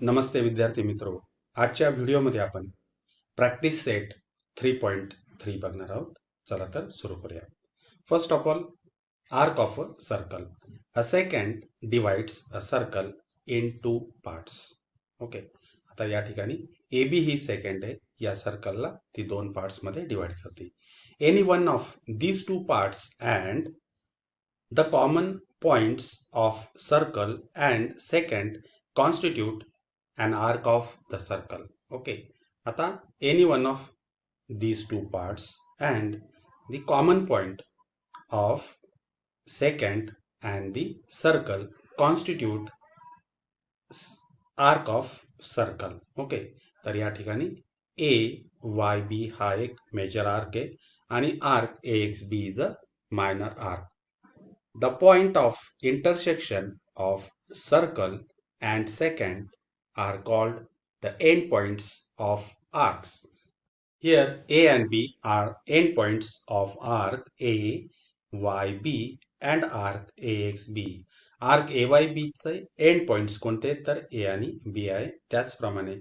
नमस्ते विद्यार्थी मित्रो. आजच्या व्हिडिओमध्ये आपण प्रॅक्टिस सेट 3.3 बघणार आहोत. चला तर सुरू करूया. First of all, arc of a circle. A second divides a circle in two parts. Okay, आता या ठिकाणी ए बी ही सेकंड आहे. या सर्कलला ती दोन पार्ट्समध्ये डिवाइड करते. Any one of these two parts and the common points of circle and second constitute an arc of the circle. Okay, आता any one of these two parts and the common point of second and the circle constitute arc of circle. Okay, तर या ठिकाणी ए Y B हा एक major arc आहे आणि arc A X B is a minor arc. The point of intersection of circle and secant are called the endpoints of arcs. Here A and B are endpoints of arc A, YB and arc AXB. Arc AYB चे endpoints कोणते तर A आणि B आहे. त्याचप्रमाणे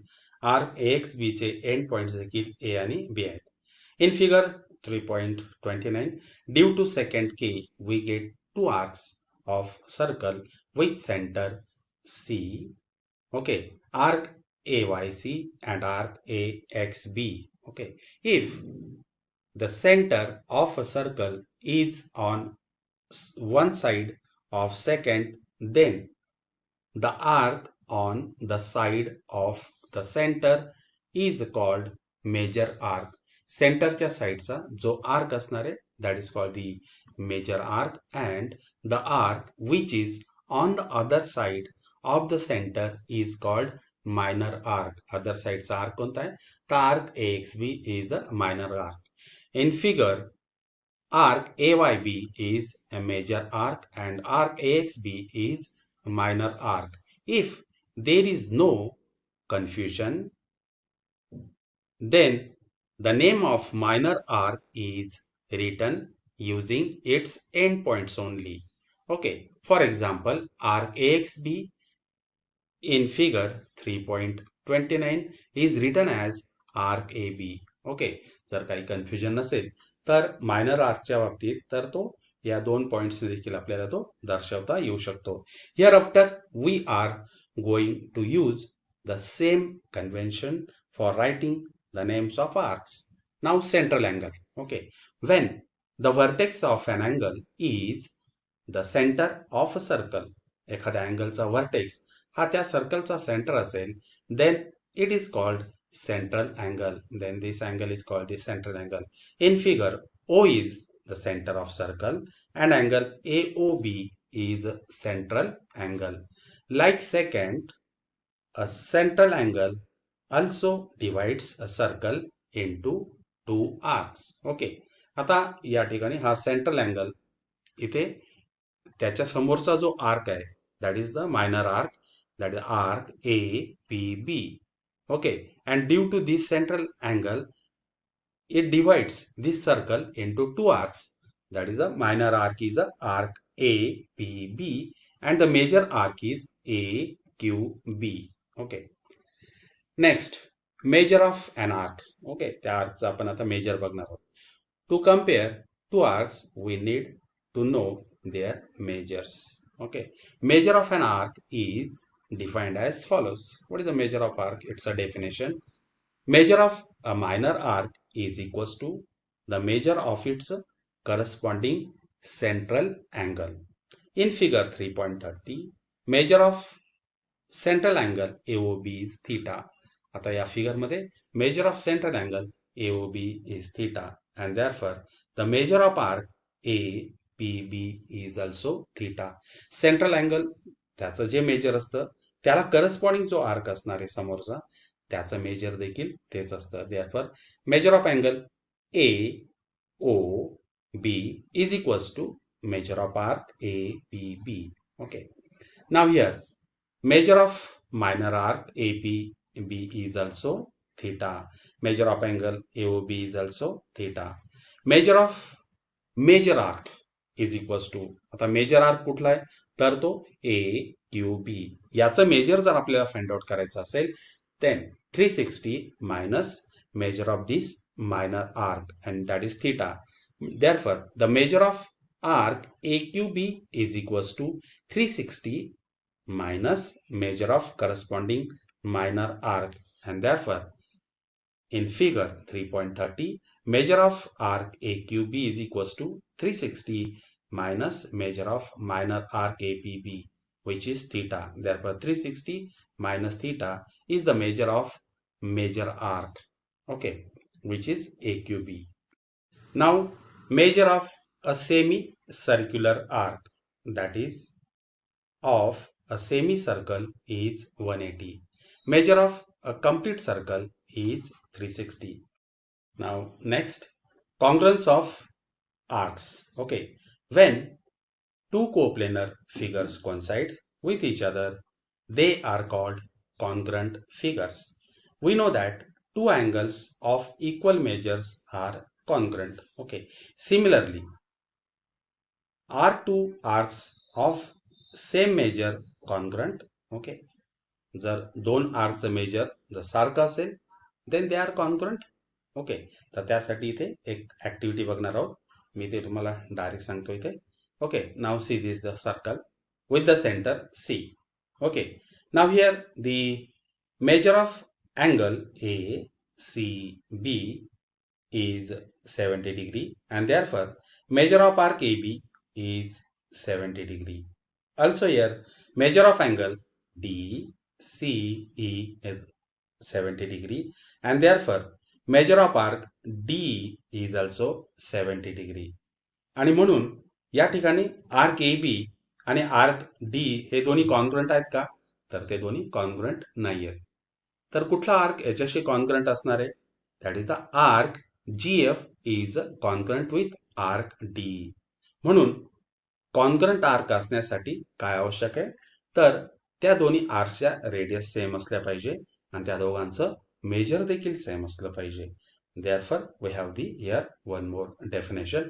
arc AXB चे endpoints देखील A आणि B आहेत. In figure 3.29, due to secant K, we get two arcs of circle with center C. Okay, arc AYC and arc AXB. Okay, if the center of a circle is on one side of secant, then the arc on the side of the center is called major arc. सेंटरच्या साईडचा जो arc असणार आहे that is called the major arc, and the arc which is on the other side of the center is called minor arc. Other sideचा arc कोणता आहे तर arc AXB is a minor arc. In figure, arc AYB is a major arc and arc AXB is minor arc. If there is no confusion, then the name of minor arc is written using its endpoints only. Okay, for example, arc AXB in figure 3.29 is written as arc AB. Okay, जर काही confusion नसेल तर minor आर्कच्या बाबतीत तर तो या दोन points देखील आपल्याला तो दर्शवता येऊ शकतो. Hereafter we are going to use the same convention for writing the names of arcs. Now central angle. Okay, when the vertex of an angle is the center of a circle, एखाद्या अँगलचा vertex हा त्या सर्कलचा centre असेल, then it is called central angle. Then this angle is called the central angle. In figure, O is the center of circle and angle AOB is central angle. Like secant, a central angle also divides a circle into two arcs. Okay, आता या ठिकाणी हा central angle इथे त्याच्या समोरचा जो arc आहे that is the minor arc, that is arc A P B. Okay, and due to this central angle it divides this circle into two arcs, that is the minor arc is the arc APB and the major arc is AQB. Okay, next measure of an arc. Okay, त्या आर्कचा आपण आता measure बघणार आहोत. To compare two arcs we need to know their measures. Okay, measure of an arc is defined as follows. What is the measure of arc? It's a definition. Measure of a minor arc is equals to the measure of its corresponding central angle. In figure 3.30, measure of central angle AOB is theta. आता या figure मध्ये measure of central angle AOB is theta and therefore the measure of arc APB is also theta. Central angle त्याचं जे major असतं त्याला corresponding जो arc असणार आहे समोरचा त्याचं मेजर देखील तेच असतं. Therefore measure of angle AOB is equals to major of arc APB. Okay, now here measure of minor arc APB is also theta. Measure of angle AOB is also theta. Measure of major arc is equals to, आता major arc कुठला आहे तर तो Q B. याचं major जर आपल्याला find out करायचं असेल then 360 minus measure of this minor arc, and that is theta. Therefore, the measure of arc AQB is equals to 360 minus measure of corresponding minor arc, and therefore in figure 3.30 measure of arc AQB is equals to 360 minus measure of minor arc APB, which is theta. Therefore 360 minus theta is the measure of major arc, okay, which is AQB. Now measure of a semicircular arc, that is of a semicircle, is 180. Measure of a complete circle is 360. Now next, congruence of arcs. Okay, when two coplanar figures coincide with each other, they are called congruent figures. We know that two angles of equal measures are congruent. Okay, similarly, are two arcs of same measure congruent? Okay, जर दोन आर्कचं major जर सारखं असेल then they are congruent. Okay, तर त्यासाठी इथे एक activity बघणार आहोत. मी ते तुम्हाला डायरेक्ट सांगतो इथे. Okay, now see this the circle with the center C. Okay, now here the measure of angle ACB is 70 degree, and therefore measure of arc AB is 70 degree. Also here measure of angle DCE is 70 degree, and therefore measure of arc D is also 70 degree. आणि म्हणून या ठिकाणी arc A B आणि arc D हे दोन्ही congruent आहेत का? तर ते दोन्ही कॉन्ग्रुएंट नाही आहेत. तर कुठला आर्क याच्याशी कॉन्ग्रुएंट असणार आहे? That is the arc G F is congruent with arc D. म्हणून कॉन्ग्रुएंट आर्क असण्यासाठी काय आवश्यक आहे? तर त्या दोन्ही आर्कच्या रेडियस सेम असल्या पाहिजे आणि त्या दोघांचं मेजर देखील सेम असलं पाहिजे. Therefore, we have the here one more definition.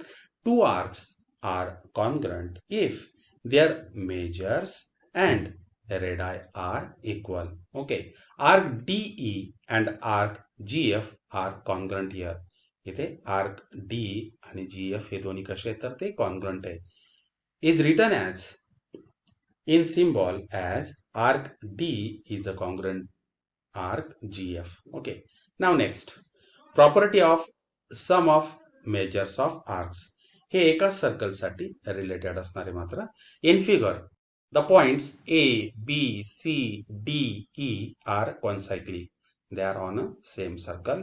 Two arcs are congruent if their measures and radii are equal. Okay, arc DE and arc GF are congruent here. इथे arc D आणि GF हे दोन्ही कसे आहेत तर ते congruent आहे. Is written as in symbol as arc D is a congruent arc GF. Okay, now next, property of sum of measures of arcs. हे एका सर्कल साठी रिलेटेड असणारे मात्र. In figure the points A B C D E are concyclic. They are on a same circle.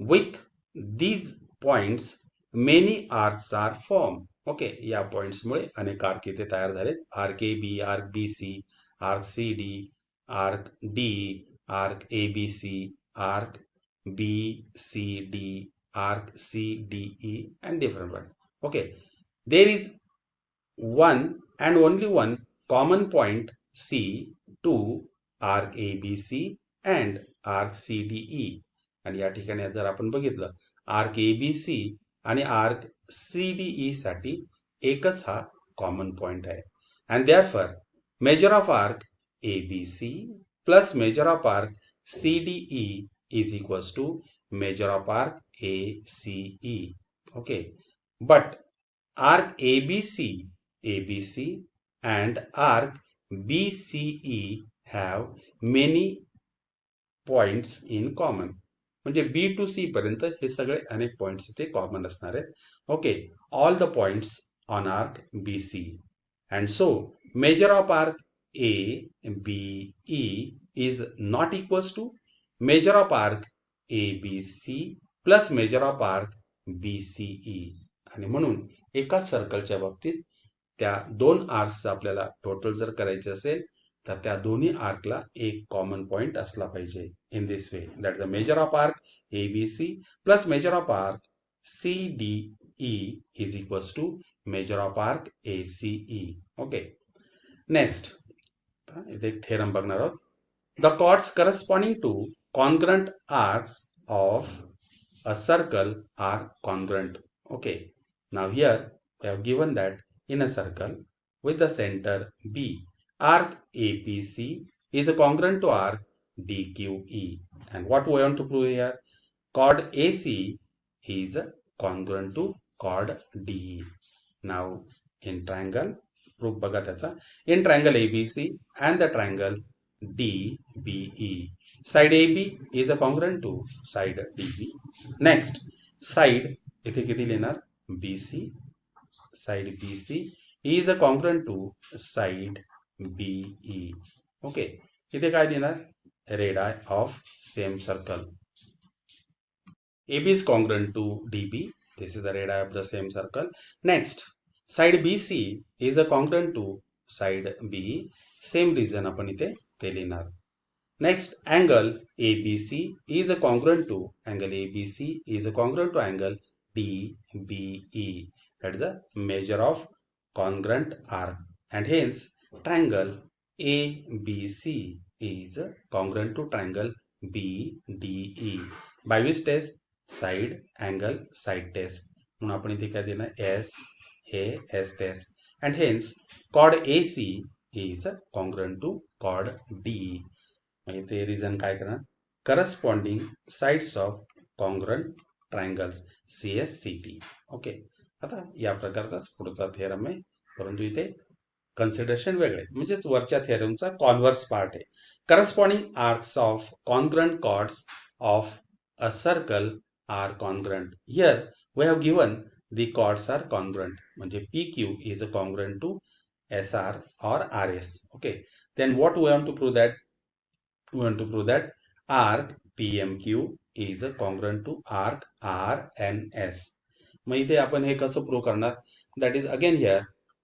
With these points many arcs are form. Okay, या पॉइंट्समुळे अनेक arc इथे तयार झालेत. Arc A B, arc B C, arc C D, arc D, arc A B C, arc B, C, D, arc C, D, E, and different one. Okay, there is one and only one common point C to arc ABC and arc CDE. आणि या ठिकाणी जर आपण बघितलं arc ABC आणि arc CDE साठी एकच हा कॉमन पॉइंट आहे. and therefore measure of arc ABC plus measure of arc CDE is equals to measure of arc ACE. Okay, but arc ABC and arc BCE have many points in common. म्हणजे B to C पर्यंत हे सगळे अनेक points इथे common असणार आहेत. Okay, all the points on arc BC, and so measure of arc ABE is not equals to measure of arc ABC plus measure of arc BCE. आणि म्हणून एका सर्कलच्या बाबतीत त्या दोन आर्क्सचं आपल्याला टोटल जर करायचे असेल तर त्या दोन्ही आर्कला एक कॉमन पॉइंट असला पाहिजे. In this way that the measure of arc ABC plus measure of arc CDE is equals to major of arc ACE. Okay, next इथे एक थेरम बघणार आहोत. The chords corresponding to congruent arcs of a circle are congruent. Okay, now here we have given that in a circle with the center B, arc APC is a congruent to arc DQE. And what we want to prove here? Chord AC is congruent to chord DE. Now in triangle, proof बघा त्याचा. In triangle ABC and the triangle DBE, side AB is a congruent to side DB. Next, side इथे किती लिहिणार? BC, side BC is a congruent to side BE. Okay, इथे काय लिहिणार? Radii of same circle. AB is congruent to DB. This is the radii of the same circle. Next, side BC is a congruent to side BE. Same reason आपण इथे ते लिहिणार. Next, angle ABC is a congruent to angle ABC is a congruent to angle DBE. That is a measure of congruent arc, and hence triangle ABC is congruent to triangle BDE. By which test? Side angle side test. म्हणून आपण इथे काय देणार? S test, and hence chord AC is congruent to chord DE. म्हणजे ते reason काय करणार? Corresponding sides of congruent triangles CSCT. Okay, आता या प्रकारचाच पुढचा थेरम आहे, परंतु इथे कन्सिडरेशन वेगळे, म्हणजेच वरच्या थेरमचा कॉन्व्हर्स पार्ट आहे. Corresponding arcs of congruent chords of a circle are congruent. Here we have given the chords are congruent. म्हणजे PQ is a congruent to SR or RS. Okay, then what we want to prove that? We want to prove that arc PMQ is a congruent to arc RNS. मग इथे आपण हे कसं prove करणार? That is again here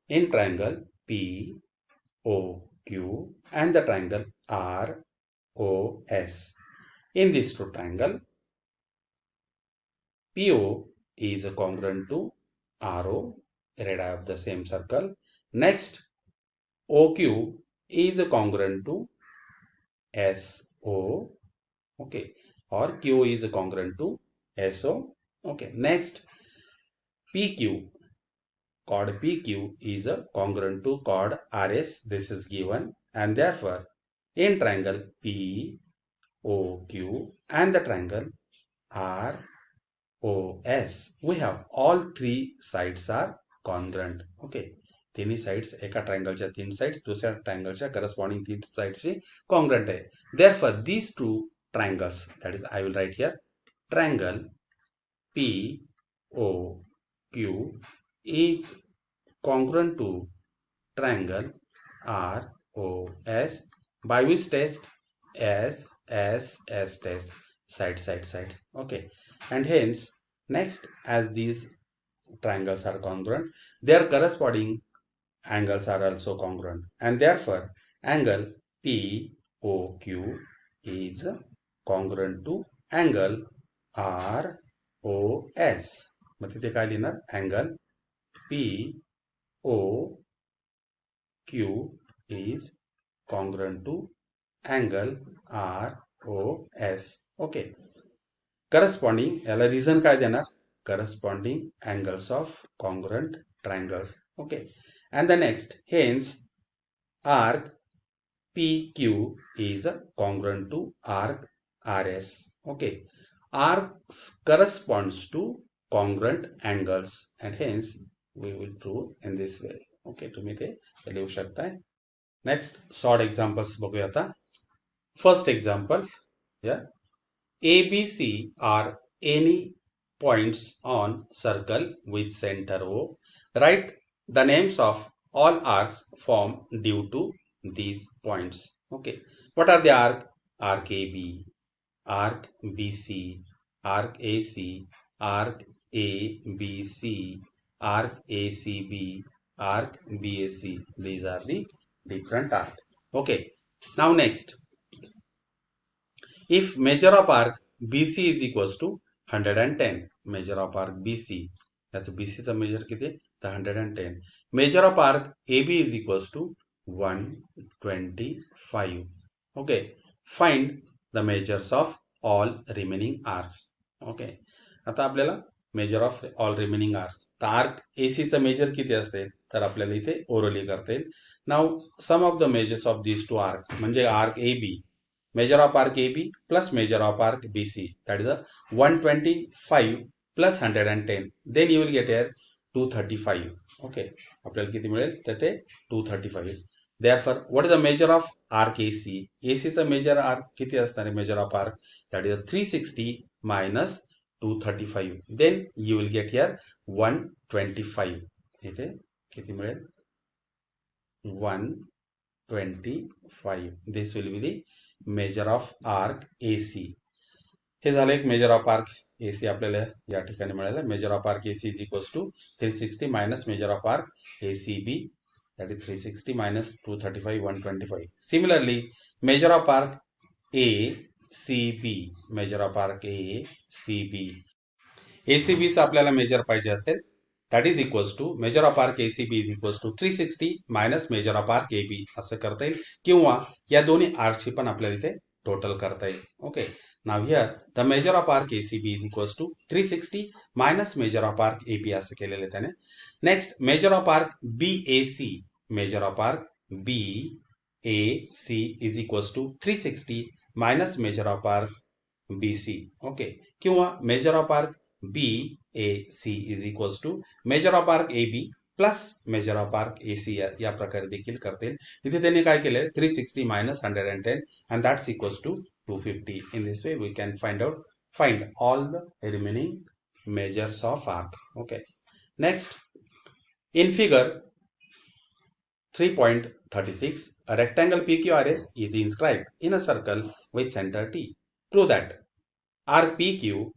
in triangle POQ and the triangle ROS. In this two triangle, PO is a congruent to RO, radii of the same circle. Next, OQ is a congruent to SO, okay, or Q is a congruent to SO. Okay, next, PQ, chord PQ is a congruent to chord RS. This is given, and therefore in triangle POQ and the triangle ROS, we have all three sides are congruent. Okay, तिन्ही sides एका ट्रायंगलच्या तीन sides दुसऱ्या ट्रायंगलच्या corresponding तीन साइड्सची congruent आहे. Therefore these two triangles, that is I will write here, triangle POQ is congruent to triangle ROS by which test? S test, side. Okay, and hence next, as these triangles are congruent, their corresponding angles are also congruent, and therefore angle POQ is congruent to angle ROS. मग तिथे काय लिहिणार? angle POQ is congruent to angle ROS. Okay, corresponding याला reason काय देणार? Corresponding angles of congruent triangles. Okay, and the next, hence arc PQ is congruent to arc RS. Okay, arcs corresponds to congruent angles, and hence we will prove in this way. Okay, तुम्ही ते लिहू शकताय. Next short examples बघूया आता. First example, yeah, ABC are any points on circle with center O. Write the names of all arcs formed due to these points. Okay, what are the arc? Arc AB, arc BC, arc AC, arc ABC, arc ACB, arc BAC. These are the different arcs. Okay, now next, if measure of arc BC is equals to 110, measure of arc BC, that's BC चा measure किती? The 110. Measure of arc AB is equals to 125. Okay, find the measures of all remaining arcs. Okay, आता आपल्याला measure of all remaining arcs. तर arc एसीचं measure किती असेल तर आपल्याला इथे ओरली करता येईल. नाव sum of the measures of this two arc म्हणजे arc A B, measure of arc AB plus measure of arc BC, that is a 125 plus 110, then you will get here 235. Okay, आपल्याला किती मिळेल तर ते 235. Therefore, what is the measure of arc AC? AC चा measure arc किती असणार आहे measure of arc? That is a 360 minus 235. Then you will get here 125. इथे किती मिळेल? 125. This will be the major of arc AC. हे झालं एक major of arc AC आपल्याला या ठिकाणी मिळालं. Measure of arc AC is equals to 360 minus measure of arc ACB, that is 360 minus 235, 125. Similarly, measure of arc ACB, measure of arc ACB. ACB चा आपल्याला major पाहिजे असेल, that is equals to measure of arc ACB is equals to 360 minus measure of arc AB असं करता येईल, किंवा या दोन्ही आर्कची पण आपल्याला इथे टोटल करता येईल. Okay, now here the measure of arc ACB is equals to 360 minus measure of arc AB असं केलेलं आहे त्याने. Next measure of arc BAC, major of arc BAC is equals to 360 minus measure of arc BC. Okay, किंवा measure of arc BAC is equals to measure of arc AB plus measure of arc AC या प्रकारे देखील करता येईल. इथे त्यांनी काय केलंय 360 minus 110 and that's equals to 250. In this way we can find all the remaining measures of arc. Okay. Next, in figure 3.36, a rectangle PQRS is inscribed in a circle with center T. Prove that arc PQ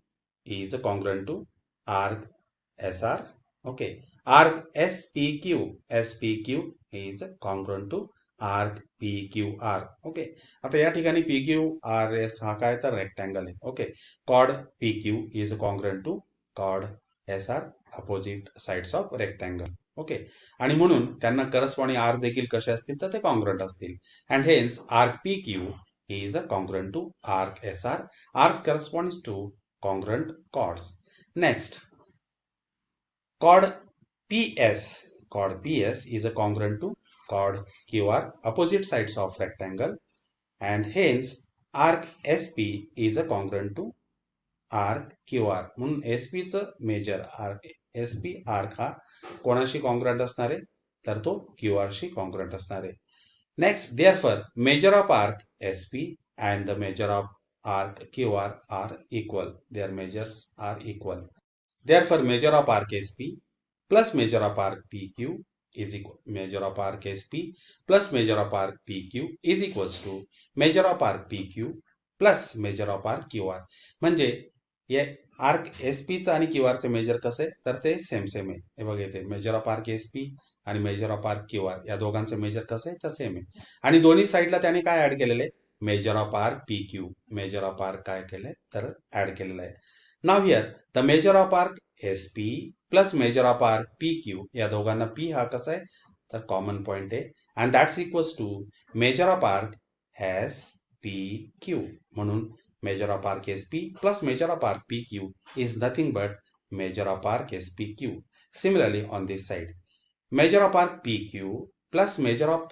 is congruent to arc SR. Okay. Arc SPQ is congruent to arc PQR. Okay. आता या ठिकाणी PQRS हा काय तर rectangle आहे. Okay. Chord PQ is congruent to chord SR, opposite sides of rectangle. Okay, आणि म्हणून त्यांना करस्पॉन्डिंग आर्क देखील कसे असतील तर ते कॉन्ग्रंट असतील. And hence arc PQ is congruent to arc SR. Arcs corresponds to congruent chords. Next, chord PS. Chord PS is congruent to chord QR, opposite sides of rectangle, and hence arc SP is congruent to arc QR. म्हणून SP चं major arc SP arc हा कोणाशी congruent असणार आहे तर तो QR she congruent असणार आहे. Next, therefore measure of arc SP and the measure of arc QR are equal. Their measures are equal. Therefore measure of arc SP plus measure of arc PQ is equal. Measure of arc SP plus measure of arc PQ is equals to measure of arc PQ plus measure of arc QR. म्हणजे हे arc एसपीचं आणि क्यूआरचं major कसं आहे तर ते same आहे. हे बघा इथे major of arc SP आणि मेजर ऑफ आर्क क्यूआर या दोघांचं मेजर कसं आहे तर सेम आहे. आणि दोन्ही साईडला त्याने काय ऍड केलेलं आहे measure of arc PQ. Measure of arc काय केलंय तर ऍड केलेलं आहे. Now here the measure of arc SP plus measure of arc PQ या दोघांना P हा कसा आहे तर कॉमन पॉइंट आहे, and that's equals to major of arc SPQ. म्हणून measure of arc SP plus measure of arc PQ is nothing but measure of arc SPQ. Similarly, on this side, measure of arc PQ plus measure of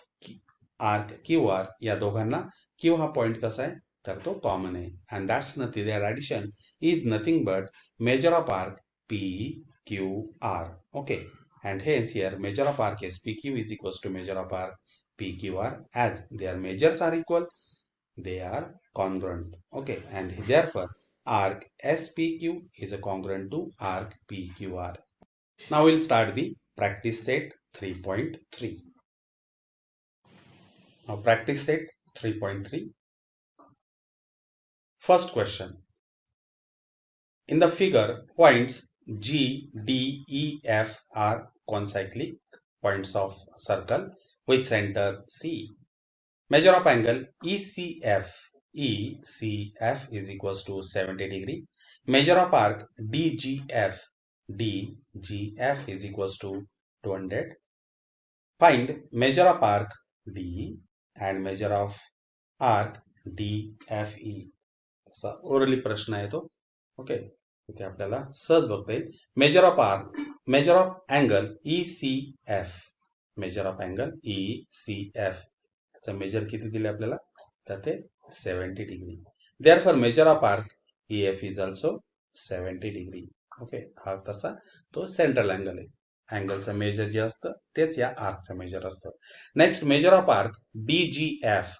arc QR या दोघांना Q हा point कसा आहे तर तो common आहे, and that's nothing, their addition is nothing but measure of arc PQR. Okay, and hence here measure of arc SPQ is equals to measure of arc PQR. As their measures are equal, they are congruent. Okay, and therefore arc SPQ is congruent to arc PQR. Now we'll start the practice set 3.3. Now practice set 3.3. First question. In the figure, points G, D, E, F are concyclic points of circle with center C. Measure of angle ECF is equals to 70 degree. Measure of arc DGF is equals to 200. Find measure of arc D and measure of arc DFE. असा orally प्रश्न आहे तो. Okay, इथे आपल्याला सहज बघता येईल. Major of arc, major of angle ECF, major of angle ECF, त्याचं मेजर किती दिले आपल्याला, तर ते 70 degree. Therefore measure of arc EF is also 70 degree. Okay, हा तसा तो सेंट्रल अँगल आहे. अँगलचं मेजर जे असतं तेच या आर्कचं मेजर असतं. Next measure of arc DGF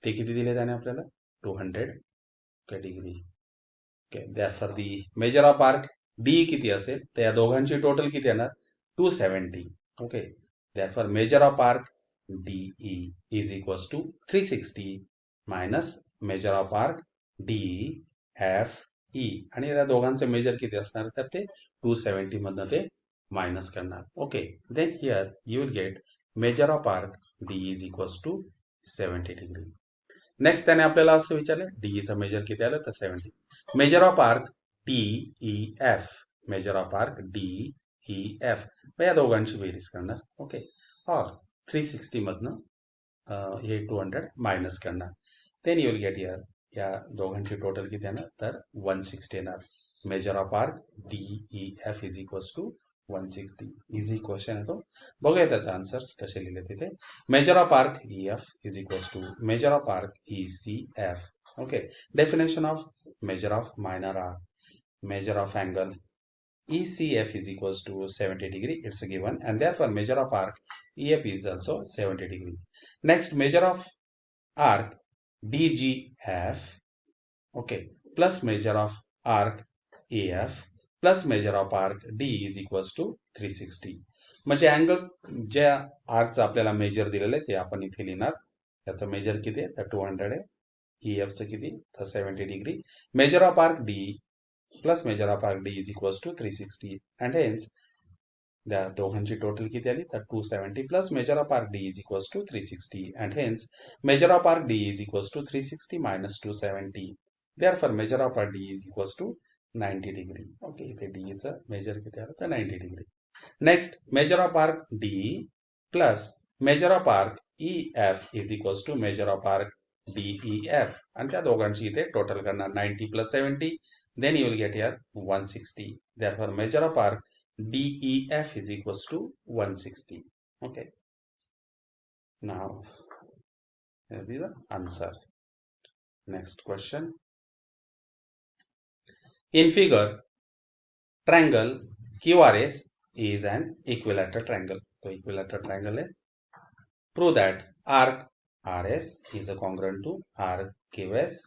ते किती दिले त्याने आपल्याला, 200 degree. Okay, therefore the measure of arc D किती असेल, तर या दोघांची टोटल किती येणार, 270. Okay, therefore measure of arc DE is equals to 360 minus measure of arc DFE, आणि या दोघांचे मेजर किती असणार, तर ते 270 मधनं ते मायनस करणार. Okay, then here you will get measure of arc DE is equals to 70 degree. Next त्याने आपल्याला असं विचारलं, डीईचं मेजर किती आलं, तर 70. Major of arc DEF, major of arc DEF, या दोघांची बेरीज करणार. ओके, और 360 मधनं हे 200 मायनस करणार. Then you will get here या दोघांची टोटल किती येणार, तर 160 येणार. Major of arc DEF is equals to 160. Easy question आहे तो. बघूया त्याचा आन्सर्स कसे लिहिले तिथे. Major of arc EF is equals to major of arc ECF. Okay, definition of measure of minor arc, measure of angle ECF is equals to 70 degree. It's given, and therefore measure of arc EF is also 70 degree. Next, measure of arc DGF, okay, plus measure of arc AF plus measure of arc D is equals to 360. म्हणजे angles ज्या आर्कचं आपल्याला major दिलेलं आहे ते आपण इथे लिहिणार. त्याचं मेजर किती आहे, तर 200 आहे. EFचं किती, तर 70 degree. Major of arc D plus measure of arc D is equals to 360, and hence the दोघांची टोटल किती आली, तर 270 plus measure of arc D is equals to 360, and hence measure of arc D is equals to 360 minus 270. Therefore measure of arc D is equals to 90 degree. Okay, इथे D चं major किती आलं, तर 90 degree. Next measure of arc D plus measure of arc EF is equals to measure of arc DEF, आणि त्या दोघांची इथे total करणार. 90 plus 70, then you will get here 160. Therefore measure of arc DEF is equals to 160. Okay, now here is the answer. Next question. In figure, triangle QRS is an equilateral triangle. So equilateral triangle है. Prove that arc RS is a congruent to arc QS.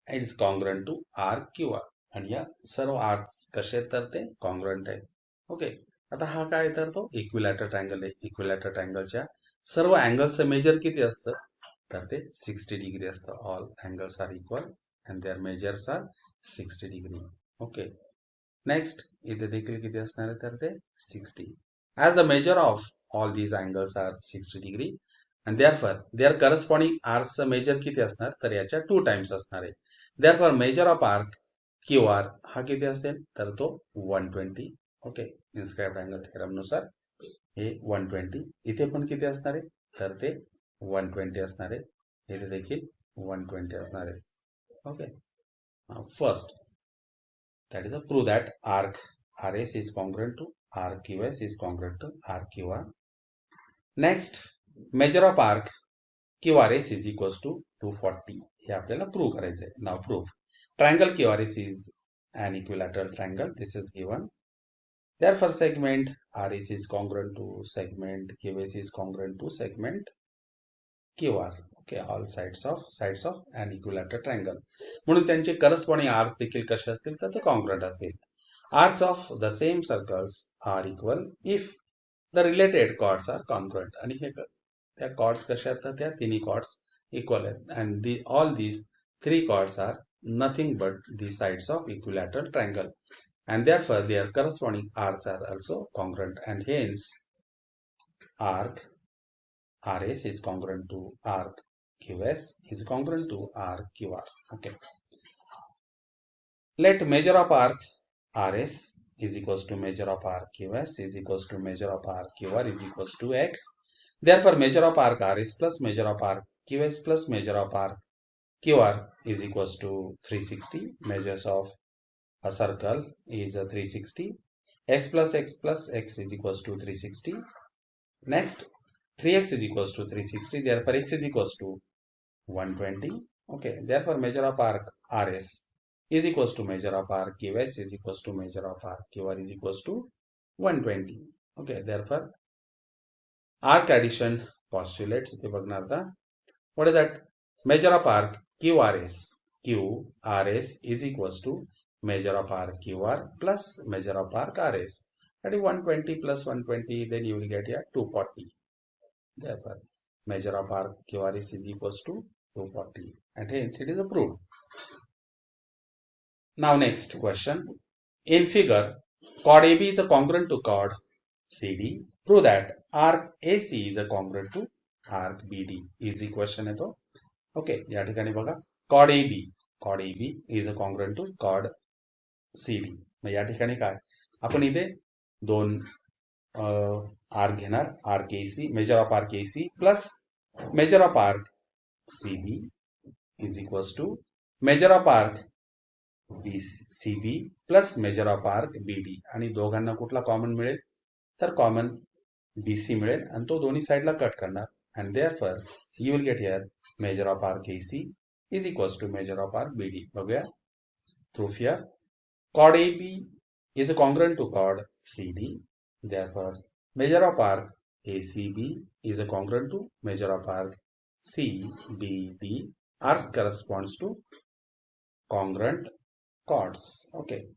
It is congruent to arc QR. आणि या सर्व arcs कसे आहेत, तर ते congruent आहेत. Okay, आता हा काय तर तो इक्विलॅटरल ट्रायंगल आहे. इक्विलॅटरल ट्रायंगलच्या सर्व अँगल्सचं मेजर किती असतं, तर ते 60 डिग्री असतं. All angles are equal and their measures are 60 degree. Okay, next इथे देखील किती असणार आहे, तर ते 60. As the measure of all these angles are 60 degree and therefore their corresponding arcचं मेजर किती असणार, तर याच्या 2 टाइम्स असणार आहे. therefore measure of arc QR हा किती असेल, तर तो 120. ओके, इन्स्क्राइब्ड अँगल थेरम नुसार हे 120. इथे पण किती असणार आहे, तर ते 120 असणार आहे. इथे देखील 120 असणार आहे. Okay, first that is a prove that arc RS is congruent to arc QS is congruent to arc QR. Next, measure of arc QRS is equals to 240. हे आपल्याला प्रूव्ह करायचं आहे. नाव prove. Triangle QRS is an equilateral triangle. This is given. Therefore segment RS is congruent to segment QS is congruent to segment QR. Okay, all sides of an equilateral triangle. म्हणून त्यांचे corresponding arcs देखील कसे असतील, तर ते congruent असतील. Arcs of the same circles are equal if the related chords are congruent. आणि हे त्या chords कशा आहेत, तर त्या तिन्ही chords equal आहेत. And all these 3 chords are nothing but the sides of equilateral triangle. And therefore their corresponding arcs are also congruent. And hence arc RS is congruent to arc QS is congruent to arc QR. Okay. Let measure of arc RS is equals to measure of arc QS is equals to measure of arc QR is equals to X. Therefore, measure of arc RS plus measure of arc QS plus measure of arc QR is equals to 360. Measures of a circle is 360. X plus x is equals to 360. Next, 3x is equals to 360. Therefore, x is equals to 120. Okay, therefore measure of arc RS is equals to measure of arc QS is equals to measure of arc QR is equals to 120. Okay, therefore arc addition postulates इथे बघणार आता. What is that? Measure of arc QRS is equals to measure of arc QR plus measure of arc RS. That is 120 plus 120, then you will get here 240. Therefore, measure of arc QRS is equals to 240, and hence it is approved. Now next question. In figure, chord AB is a congruent to chord CD. Prove that arc AC is a congruent to arc BD. Easy question है तो. Okay, या ठिकाणी बघा chord AB is a congruent to chord CD. मग या ठिकाणी काय आपण इथे दोन आर्क घेणार, arc AC, major of arc AC plus measure of arc CB is equals to major of arc CB plus measure of arc BD आणि दोघांना कुठला कॉमन मिळेल तर कॉमन BC मिळेल आणि तो दोन्ही साइडला कट करणार and therefore you will get here measure of arc AC is equals to measure of arc BD. बघूया proof here. Chord AB is congruent to chord CD. Therefore measure of arc ACB is congruent to measure of arc CBD. Arc corresponds to congruent chords. Okay.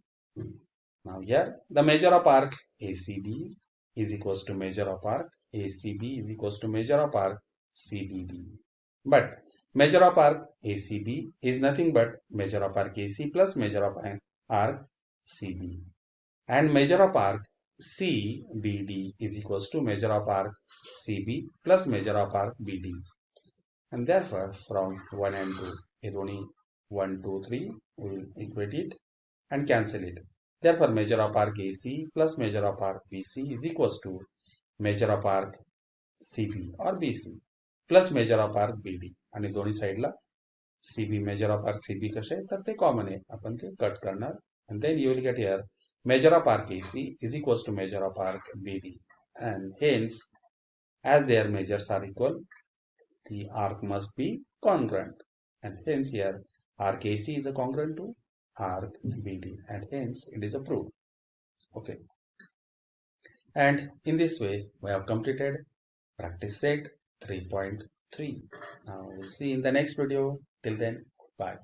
Now here the measure of arc ACB is equals to measure of arc ACB is equals to measure of arc CBD. But measure of arc ACB is nothing but measure of arc AC plus measure of arc CB. And measure of arc CBD is equals to measure of arc CB plus measure of arc BD. And therefore from 1 and 2, it only 1, 2, 3, we will equate it and cancel it. Therefore measure of arc AC plus measure of arc BC is equals to measure of arc CB or BC plus measure of arc BD. आणि दोन्ही साइडला CB measure of arc CB कसे तर ते common आहे, आपण ते cut करणार and then you will get here measure of arc AC is equals to measure of arc BD, and hence as their measures are equal the arc must be congruent, and hence here arc AC is a congruent to arc BD, and hence it is approved. Okay, and in this way we have completed practice set 3.3. Now we'll see in the next video. Till then, bye.